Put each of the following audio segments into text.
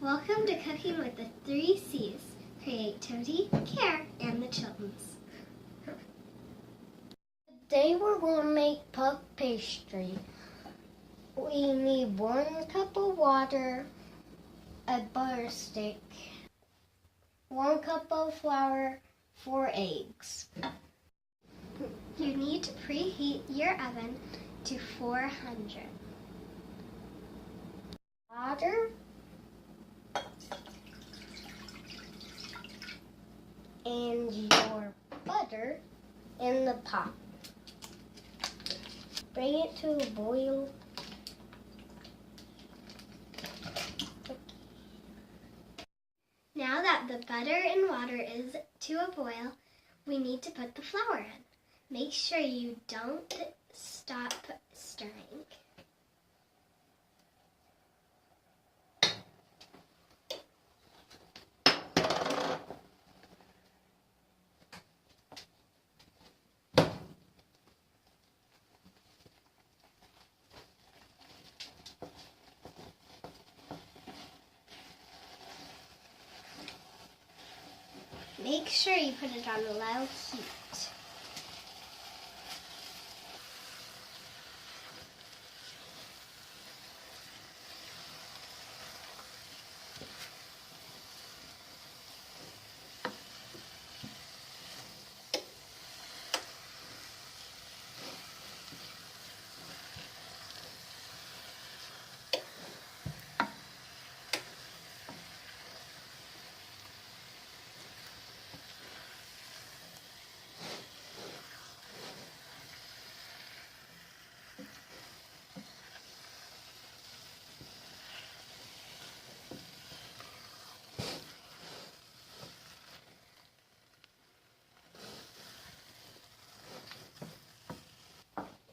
Welcome to Cooking with the 3 C's: creativity, care, and the children's. Today we're going to make puff pastry. We need 1 cup of water, a butter stick, 1 cup of flour, 4 eggs. You need to preheat your oven to 400. Water and your butter in the pot. Bring it to a boil. Now that the butter and water is to a boil, we need to put the flour in. Make sure you don't stop stirring. Make sure you put it on a low heat.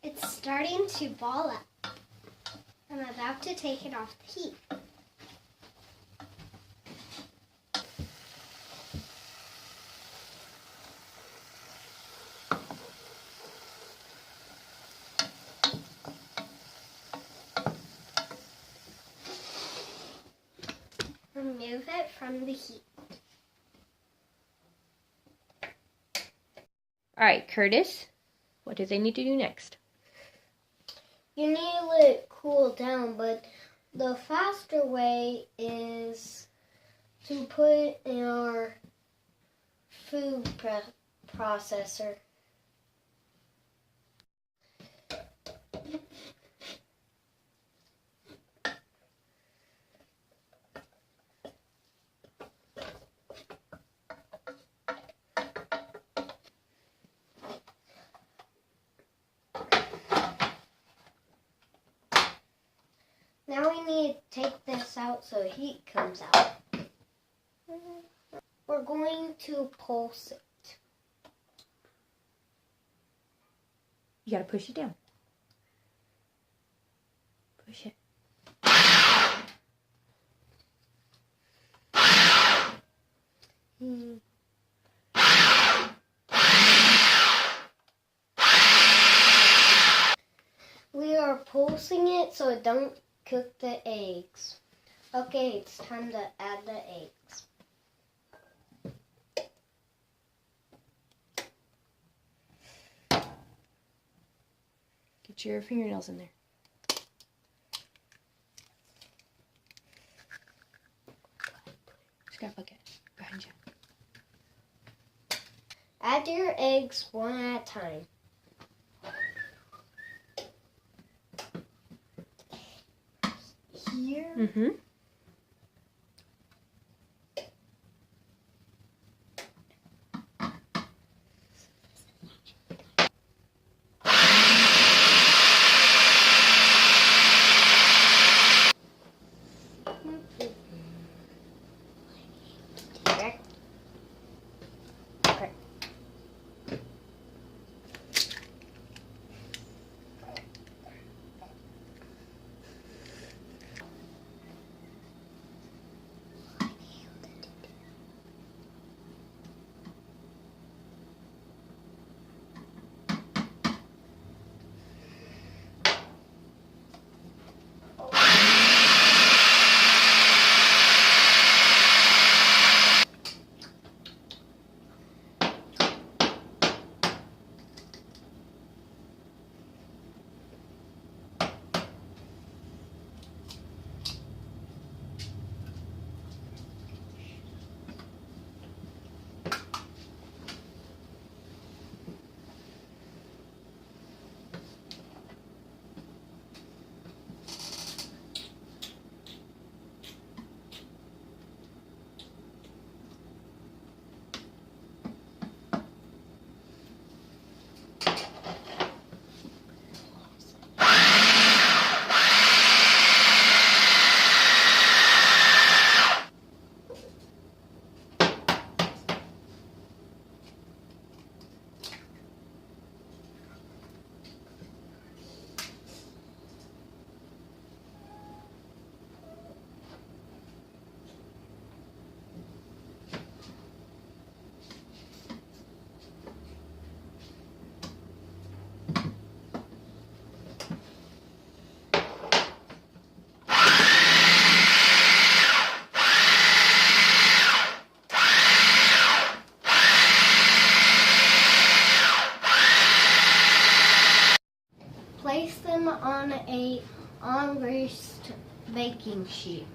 It's starting to ball up. I'm about to take it off the heat. Remove it from the heat. All right, Curtis, what do they need to do next? You need to let it cool down, but the faster way is to put it in our food processor. Now we need to take this out so heat comes out. We're going to pulse it. You gotta push it down. Push it. We are pulsing it so it don't cook the eggs. Okay, it's time to add the eggs. Get your fingernails in there. Just got a bucket behind you. Add your eggs one at a time. Here. Mm-hmm. Okay. long-greased baking sheet,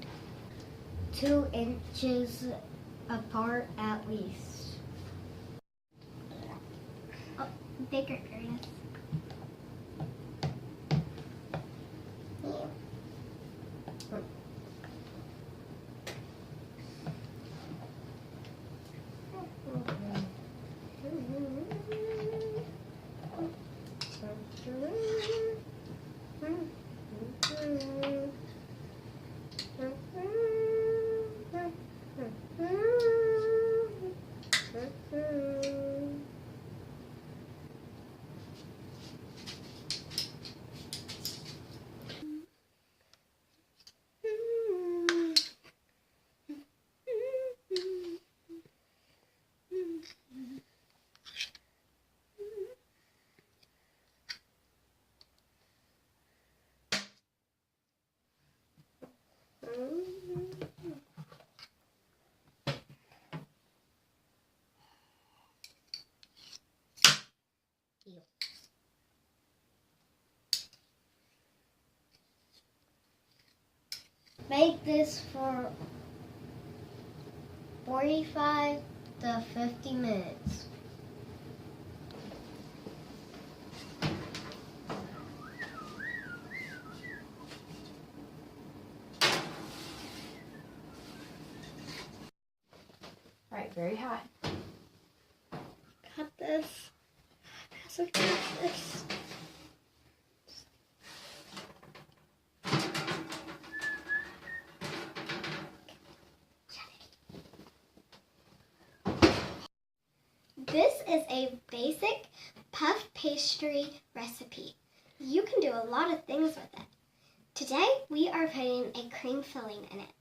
2 inches apart at least. Oh, bigger, Ernest. Bake this for 45 to 50 minutes. All right, very hot. Got this. Pass got this. This is a basic puff pastry recipe. You can do a lot of things with it. Today, we are putting a cream filling in it.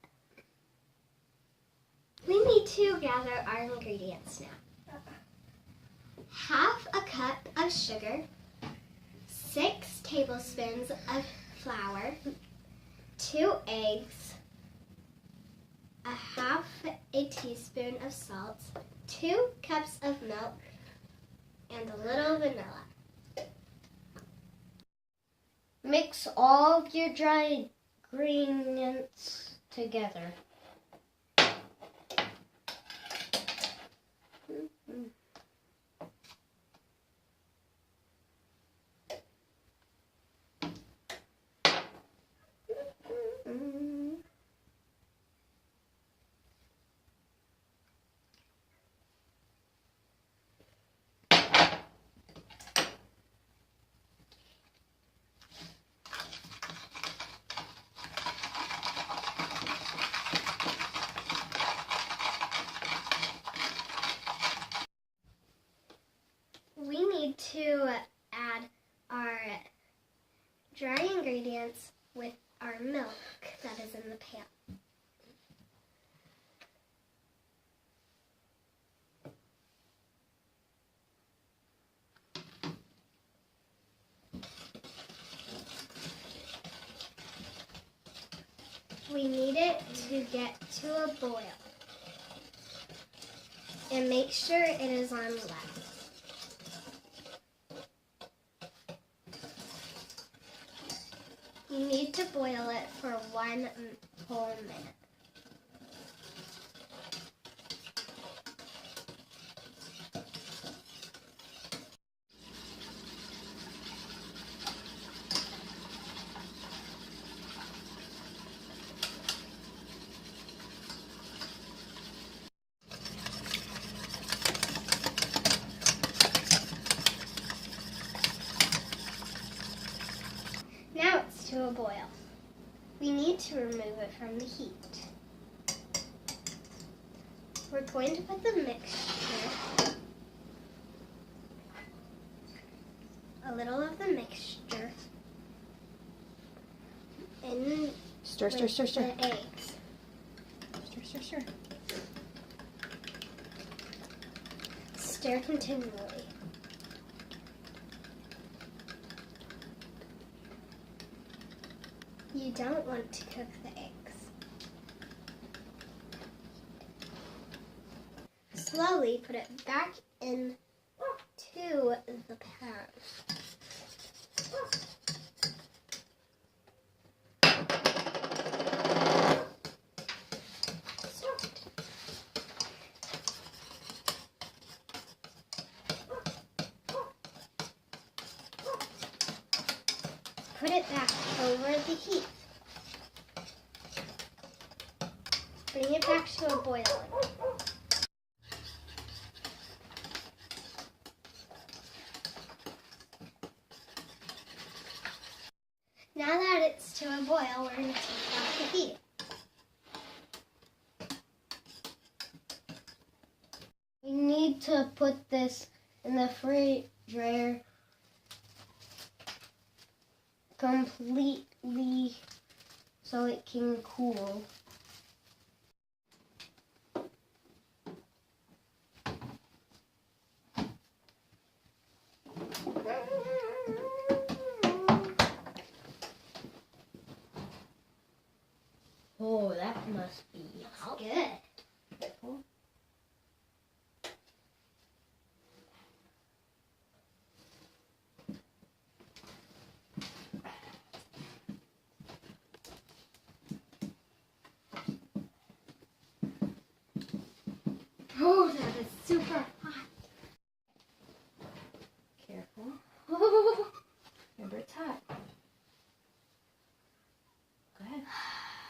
We need to gather our ingredients now. Half a cup of sugar, 6 tablespoons of flour, 2 eggs, a half a teaspoon of salt, 2 cups of milk, and a little vanilla. Mix all of your dry ingredients together. We need to add our dry ingredients with our milk that is in the pan. We need it to get to a boil. And make sure it is on low. You need to boil it for 1 whole minute. Now it's to a boil. We need to remove it from the heat. We're going to put the mixture, a little of the mixture, in Stir, stir, with stir, stir. the eggs. Stir, stir, stir. Stir continually. You don't want to cook the eggs. Slowly put it back into the pan. it back over the heat. Bring it back to a boil. Now that it's to a boil, we're going to take off the heat. We need to put this in the refrigerator completely so it can cool. Oh, that must be Good. Oh, that is super hot. Careful. Remember, it's hot. Go ahead.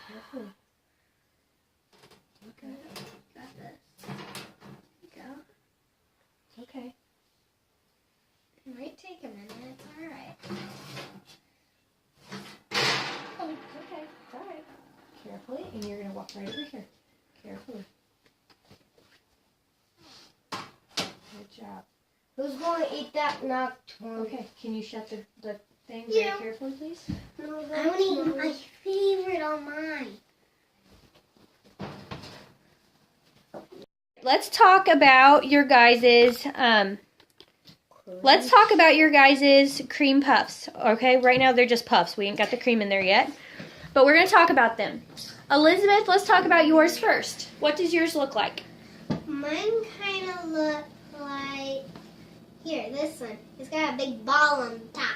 Careful. Okay. Got this. There you go. Okay. It might take a minute. It's all right. Oh, it's okay. It's all right. Carefully, and you're going to walk right over here. Carefully. Good job. Who's going to eat that knocked one? Okay, can you shut the thing Yeah. very carefully, please? No, I want to eat my favorite on mine. Let's talk about your guys's cream puffs. Okay, right now they're just puffs. We ain't got the cream in there yet. But we're going to talk about them. Elizabeth, let's talk about yours first. What does yours look like? Mine kind of look like, here, this one. It's got a big ball on top.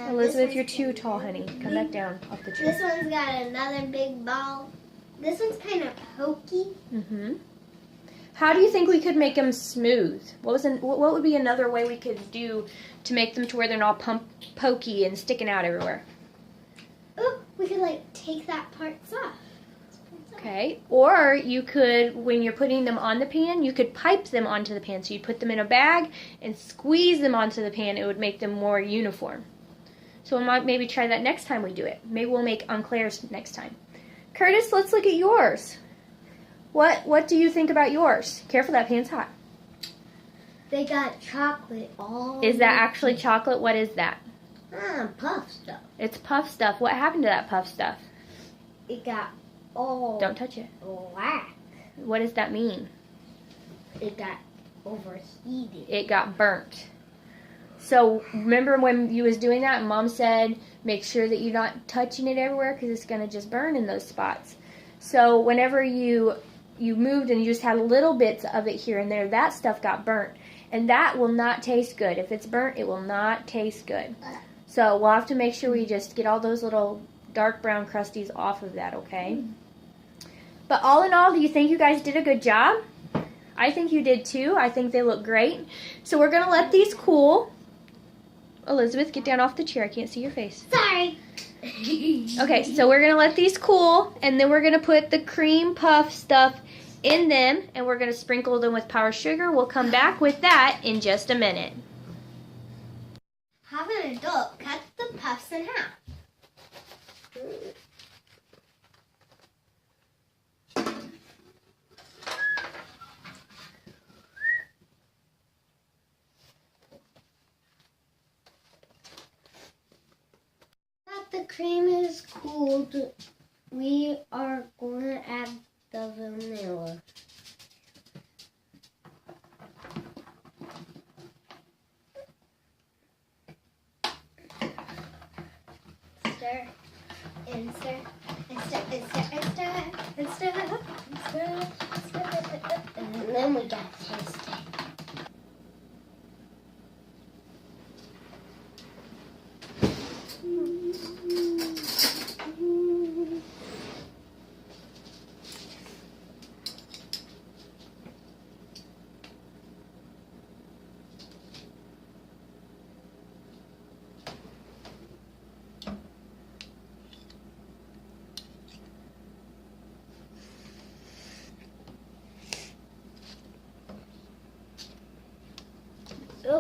Elizabeth, this you're one's too tall, honey. Come back down off the tree. This one's got another big ball. This one's kind of pokey. How do you think we could make them smooth? What would be another way we could do to make them to where they're not pokey and sticking out everywhere? Oh, we could like take that parts off. Okay, or you could, when you're putting them on the pan, you could pipe them onto the pan. So you'd put them in a bag and squeeze them onto the pan. It would make them more uniform. So we might maybe try that next time we do it. Maybe we'll make Enclairs next time. Curtis, let's look at yours. What do you think about yours? Careful, that pan's hot. They got chocolate all Is that actually chocolate? What is that? puff stuff. It's puff stuff. What happened to that puff stuff? It got all Don't touch it. black. What does that mean? It got overheated. It got burnt. So remember when you was doing that, Mom said, make sure that you're not touching it everywhere because it's going to just burn in those spots. So whenever you moved and you just had little bits of it here and there, that stuff got burnt. And that will not taste good. If it's burnt, it will not taste good. So we'll have to make sure we just get all those little dark brown crusties off of that, okay? But all in all, do you think you guys did a good job? I think you did too. I think they look great. So we're going to let these cool. Elizabeth, get down off the chair. I can't see your face. Sorry. Okay, so we're going to let these cool, and then we're going to put the cream puff stuff in them, and we're going to sprinkle them with powdered sugar. We'll come back with that in just a minute. Have an adult cut the puffs in half. That the cream is cooled, we are going to add the vanilla. Stir, and stir, and stir, and stir, and stir, and stir, and stir, And then we got to taste it.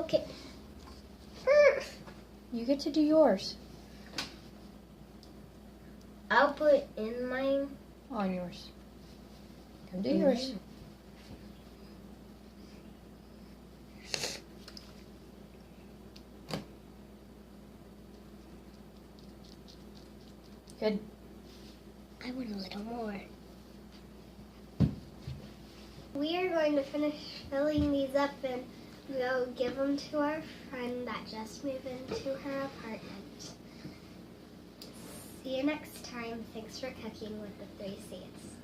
Okay. You get to do yours. I'll put in mine. On yours. Come do yours. Good. I want a little more. We are going to finish filling these up and go give them to our friend that just moved into her apartment. See you next time. Thanks for cooking with the 3 C's.